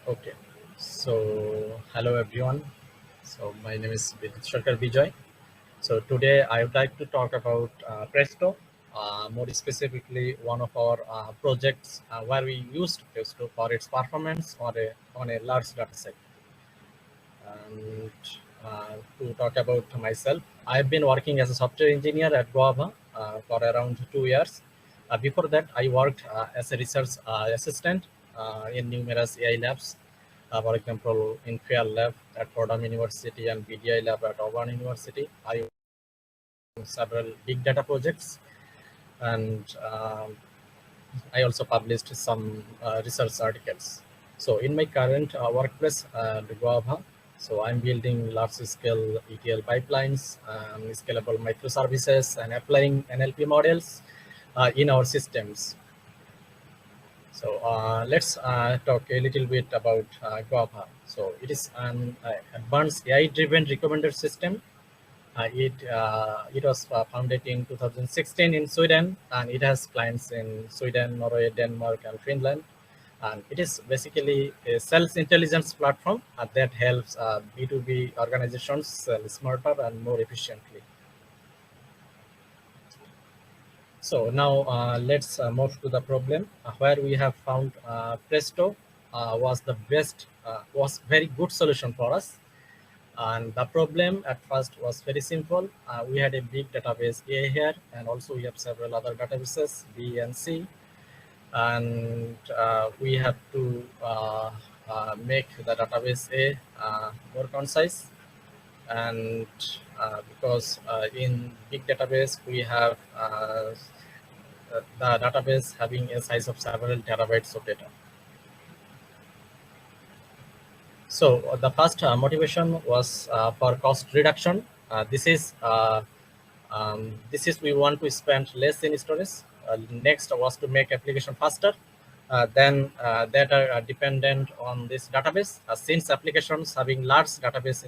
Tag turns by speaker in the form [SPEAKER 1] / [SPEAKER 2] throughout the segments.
[SPEAKER 1] Okay, so hello everyone. So my name is Biddut Sarker Bijoy. So today I would like to talk about Presto, more specifically one of our projects where we used Presto for its performance on a large data set. And to talk about myself, I've been working as a software engineer at Goava for around 2 years. Before that, I worked as a research assistant in numerous AI labs. For example, in FAIR Lab at Fordham University and BDI Lab at Auburn University. I worked on several big data projects, and I also published some research articles. So in my current workplace at Goava, so I'm building large-scale ETL pipelines, scalable microservices, and applying NLP models in our systems. So let's talk a little bit about Goava. So it is an advanced AI-driven recommender system. It was founded in 2016 in Sweden, and it has clients in Sweden, Norway, Denmark, and Finland. And it is basically a sales intelligence platform that helps B2B organizations sell smarter and more efficiently. So now let's move to the problem where we have found Presto was very good solution for us. And the problem at first was very simple. We had a big database A here, and also we have several other databases B and C, and we have to make the database A more concise. And because in big database we have the database having a size of several terabytes of data. So the first motivation was for cost reduction. This is we want to spend less in storage. Next was to make application faster. Then that are dependent on this database. Since applications having large database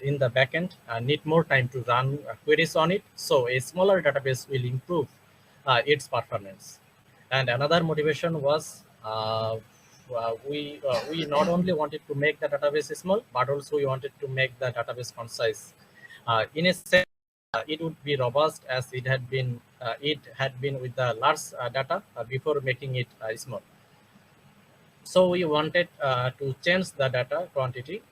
[SPEAKER 1] in the backend need more time to run queries on it, so a smaller database will improve its performance. And another motivation was we not only wanted to make the database small, but also we wanted to make the database concise. In a sense, it would be robust as it had been with the large data before making it small. So we wanted to change the data quantity,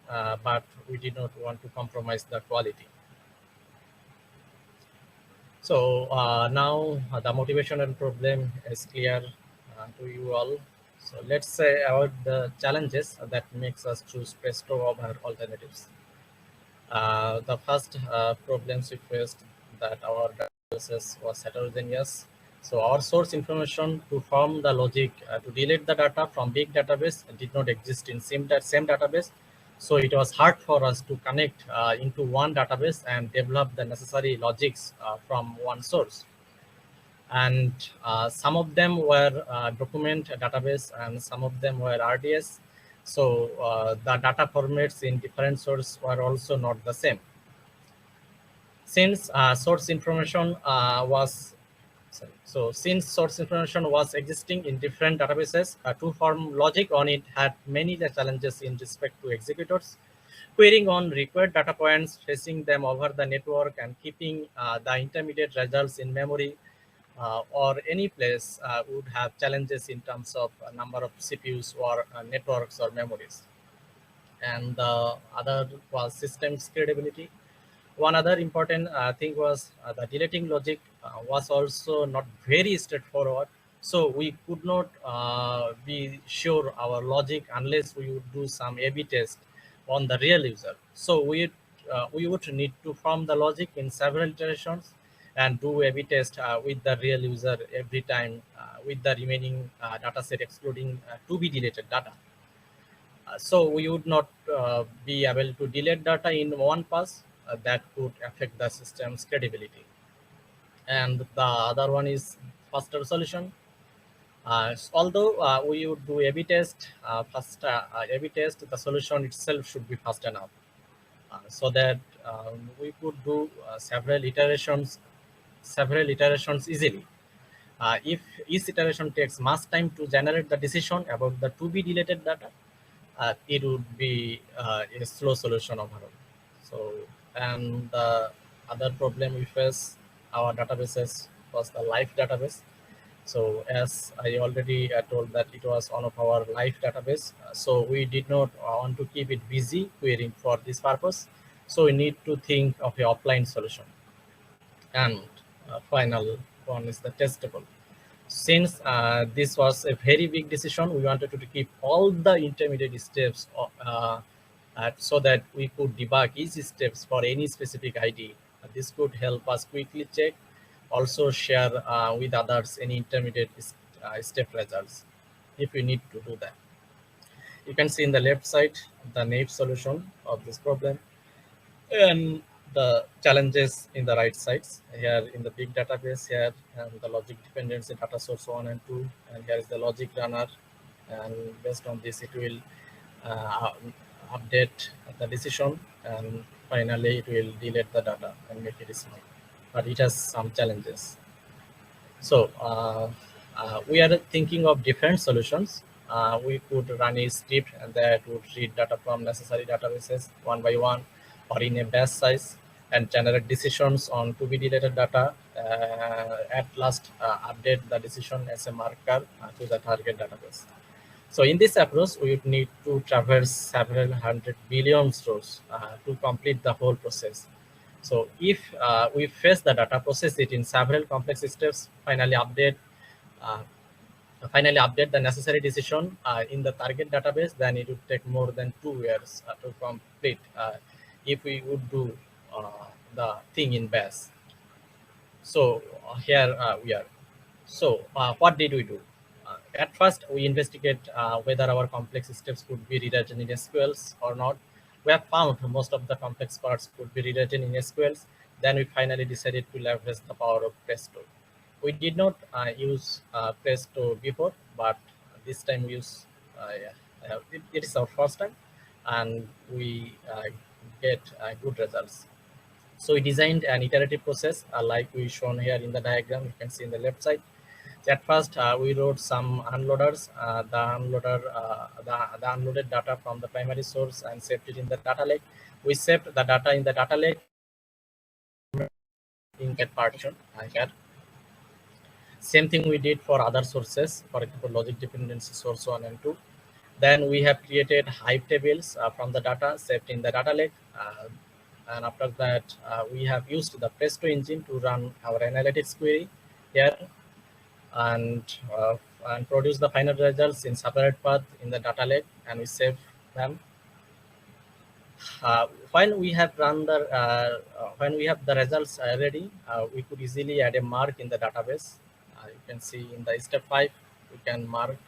[SPEAKER 1] but we did not want to compromise the quality. So now the motivation and problem is clear to you all. So let's say about the challenges that makes us choose Presto over alternatives. The first problems we faced that our databases was heterogeneous. So our source information to form the logic to delete the data from big database did not exist in same database. So it was hard for us to connect into one database and develop the necessary logics from one source. And some of them were document database and some of them were RDS. So the data formats in different sources were also not the same. Since source information since source information was existing in different databases, to form logic on it had many challenges in respect to executors. Querying on required data points, tracing them over the network, and keeping the intermediate results in memory or any place would have challenges in terms of number of CPUs or networks or memories. And the other was system scalability. One other important thing was the deleting logic was also not very straightforward. So we could not be sure our logic unless we would do some A/B test on the real user. So we would need to form the logic in several iterations and do A/B test with the real user every time with the remaining data set excluding to be deleted data. So we would not be able to delete data in one pass. That could affect the system's credibility. And the other one is faster solution. Although we would do A/B test, A/B test, the solution itself should be fast enough so that we could do several iterations easily. If each iteration takes much time to generate the decision about the to be deleted data, it would be a slow solution overall. So, and the other problem we face our databases was the live database. So as I already told that it was one of our live database, so we did not want to keep it busy querying for this purpose. So we need to think of a offline solution. And final one is the testable. Since this was a very big decision, we wanted to keep all the intermediate steps so that we could debug each steps for any specific ID. This could help us quickly check, also share with others any intermediate step results if we need to do that. You can see in the left side the naive solution of this problem and the challenges in the right sides. Here in the big database here and the logic dependency data source 1 and 2, and here is the logic runner, and based on this it will uh, update the decision, and finally it will delete the data and make it small, but it has some challenges. So we are thinking of different solutions. We could run a script and that would read data from necessary databases one by one or in a batch size and generate decisions on to be deleted data. At last, update the decision as a marker to the target database. So in this approach, we would need to traverse several hundred billion rows to complete the whole process. So if we fetch the data, process it in several complex steps, uh, finally update the necessary decision in the target database, then it would take more than 2 years to complete if we would do the thing in bash. So here we are. So what did we do? At first, we investigate whether our complex steps could be rewritten in SQLs or not. We have found most of the complex parts could be rewritten in SQLs. Then we finally decided to leverage the power of Presto. We did not use Presto before, but this time we use it is our first time, and we get good results. So we designed an iterative process like we shown here in the diagram. You can see in the left side. At first, we wrote some unloaders, the unloaded data from the primary source and saved it in the data lake. We saved the data in the data lake in get partition here. Same thing we did for other sources, for example, logic dependency source 1 and 2. Then we have created hive tables from the data saved in the data lake. And after that, we have used the Presto engine to run our analytics query here and produce the final results in separate path in the data lake, and we save them. While we have run the when we have the results ready, we could easily add a mark in the database. You can see in the step 5, we can mark,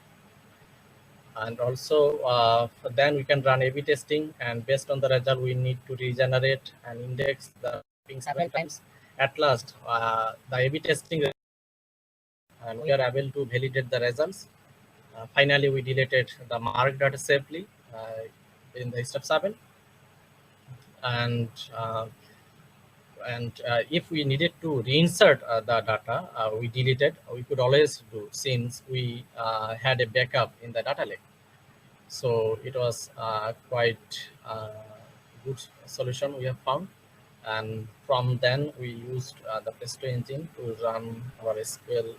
[SPEAKER 1] and also then we can run A/B testing, and based on the result, we need to regenerate and index the ping several times. At last, the A/B testing, and we are able to validate the results. Finally, we deleted the mark data safely in the step 7, and if we needed to reinsert the data we deleted, we could always do, since we had a backup in the data lake. So it was quite good solution we have found, and from then we used the Presto engine to run our SQL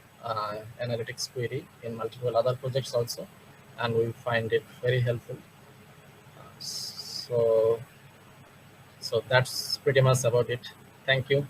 [SPEAKER 1] analytics query in multiple other projects also, and we find it very helpful. So that's pretty much about it. Thank you.